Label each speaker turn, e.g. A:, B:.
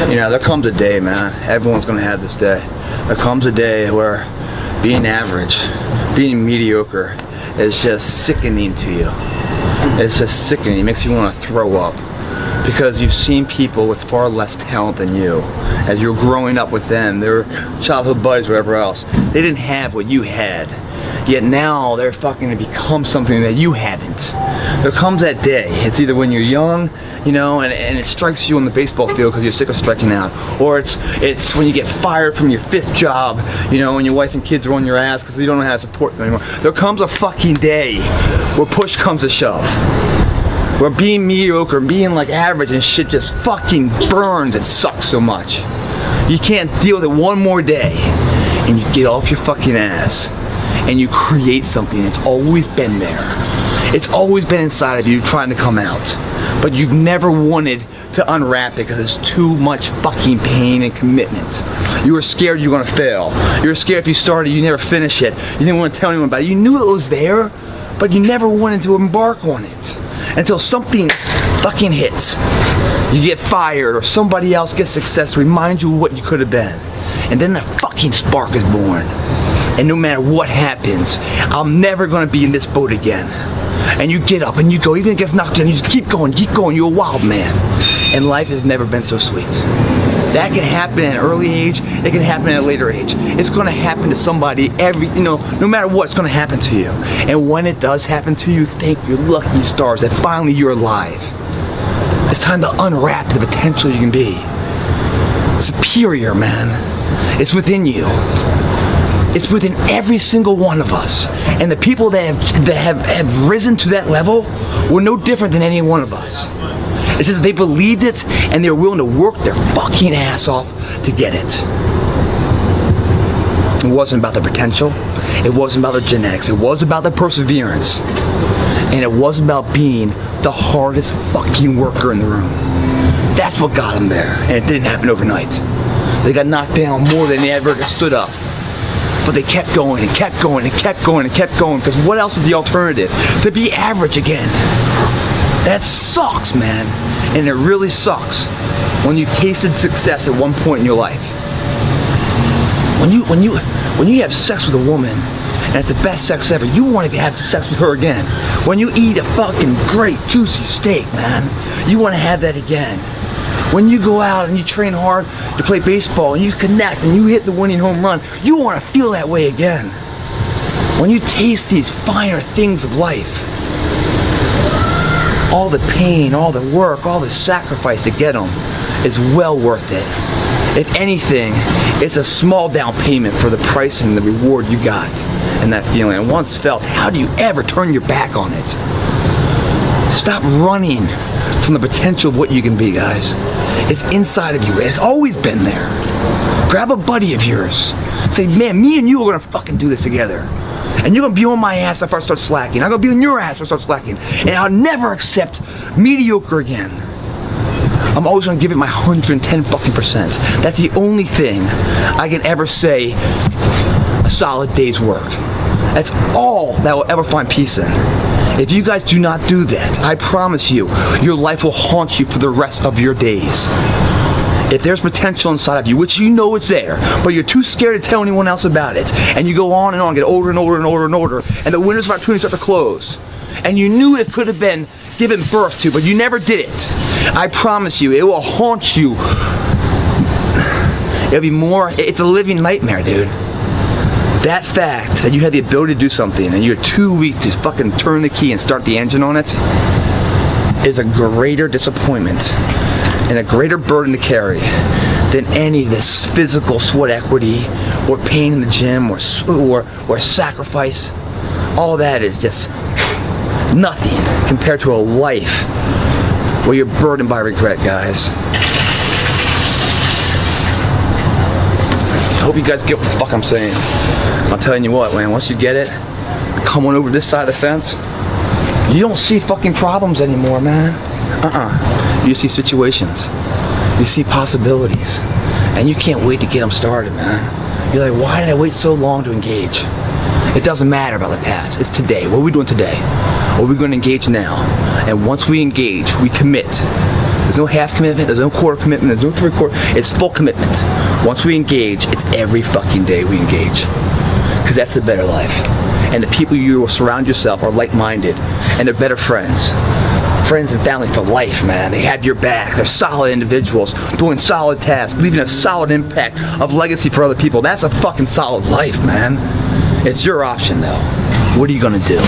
A: You know, there comes a day, man, everyone's gonna have this day. There comes a day where being average, being mediocre is just sickening to you. It's just sickening. It makes you want to throw up. Because you've seen people with far less talent than you. As you're growing up with them, their childhood buddies, whatever else, they didn't have what you had. Yet now they're fucking to become something that you haven't. There comes that day. It's either when you're young, you know, and it strikes you on the baseball field because you're sick of striking out, or it's when you get fired from your 5th job, you know, and your wife and kids are on your ass because you don't know how to support them anymore. There comes a fucking day where push comes to shove. Where being mediocre, being like average and shit just fucking burns and sucks so much. You can't deal with it one more day, and you get off your fucking ass and you create something that's always been there. It's always been inside of you trying to come out, but you've never wanted to unwrap it because it's too much fucking pain and commitment. You were scared you were gonna fail. You were scared if you started, you never finish it. You didn't want to tell anyone about it. You knew it was there, but you never wanted to embark on it. Until something fucking hits. You get fired or somebody else gets success, remind you of what you could have been. And then that fucking spark is born. And no matter what happens, I'm never gonna be in this boat again. And you get up and you go, even if it gets knocked down, you just keep going, you're a wild man. And life has never been so sweet. That can happen at an early age, it can happen at a later age. It's gonna happen to somebody no matter what, it's gonna happen to you. And when it does happen to you, thank your lucky stars that finally you're alive. It's time to unwrap the potential you can be. Superior, man. It's within you. It's within every single one of us. And the people that have risen to that level were no different than any one of us. It's just they believed it and they were willing to work their fucking ass off to get it. It wasn't about the potential. It wasn't about the genetics. It was about the perseverance. And it wasn't about being the hardest fucking worker in the room. That's what got them there. And it didn't happen overnight. They got knocked down more than they ever stood up. But they kept going and kept going and kept going and kept going, because what else is the alternative? To be average again. That sucks, man. And it really sucks when you've tasted success at one point in your life. When you have sex with a woman and it's the best sex ever, you want to have sex with her again. When you eat a fucking great juicy steak, man, you want to have that again. When you go out and you train hard to play baseball and you connect and you hit the winning home run, you want to feel that way again. When you taste these finer things of life, all the pain, all the work, all the sacrifice to get them is well worth it. If anything, it's a small down payment for the price and the reward you got and that feeling. And once felt, how do you ever turn your back on it? Stop running from the potential of what you can be, guys. It's inside of you. It's always been there. Grab a buddy of yours. Say, man, me and you are gonna fucking do this together. And you're gonna be on my ass if I start slacking. I'm gonna be on your ass if I start slacking. And I'll never accept mediocre again. I'm always gonna give it my 110 fucking %. That's the only thing I can ever say a solid day's work. That's all that will ever find peace in. If you guys do not do that, I promise you, your life will haunt you for the rest of your days. If there's potential inside of you, which you know it's there, but you're too scared to tell anyone else about it, and you go on and on, get older and older and older and older, and the windows of opportunity start to close, and you knew it could have been given birth to, but you never did it, I promise you, it will haunt you. It'll be more, it's a living nightmare, dude. That fact that you had the ability to do something and you're too weak to fucking turn the key and start the engine on it is a greater disappointment and a greater burden to carry than any of this physical sweat equity or pain in the gym or sacrifice. All that is just nothing compared to a life where you're burdened by regret, guys. I hope you guys get what the fuck I'm saying. I'm telling you what, man, once you get it, come on over this side of the fence, you don't see fucking problems anymore, man. You see situations. You see possibilities. And you can't wait to get them started, man. You're like, why did I wait so long to engage? It doesn't matter about the past. It's today. What are we doing today? What are we going to engage now? And once we engage, we commit. There's no half commitment, there's no quarter commitment, there's no three-quarter. It's full commitment. Once we engage, it's every fucking day we engage. Because that's the better life. And the people you will surround yourself are like-minded, and they're better friends. Friends and family for life, man. They have your back. They're solid individuals doing solid tasks, leaving a solid impact of legacy for other people. That's a fucking solid life, man. It's your option, though. What are you gonna do?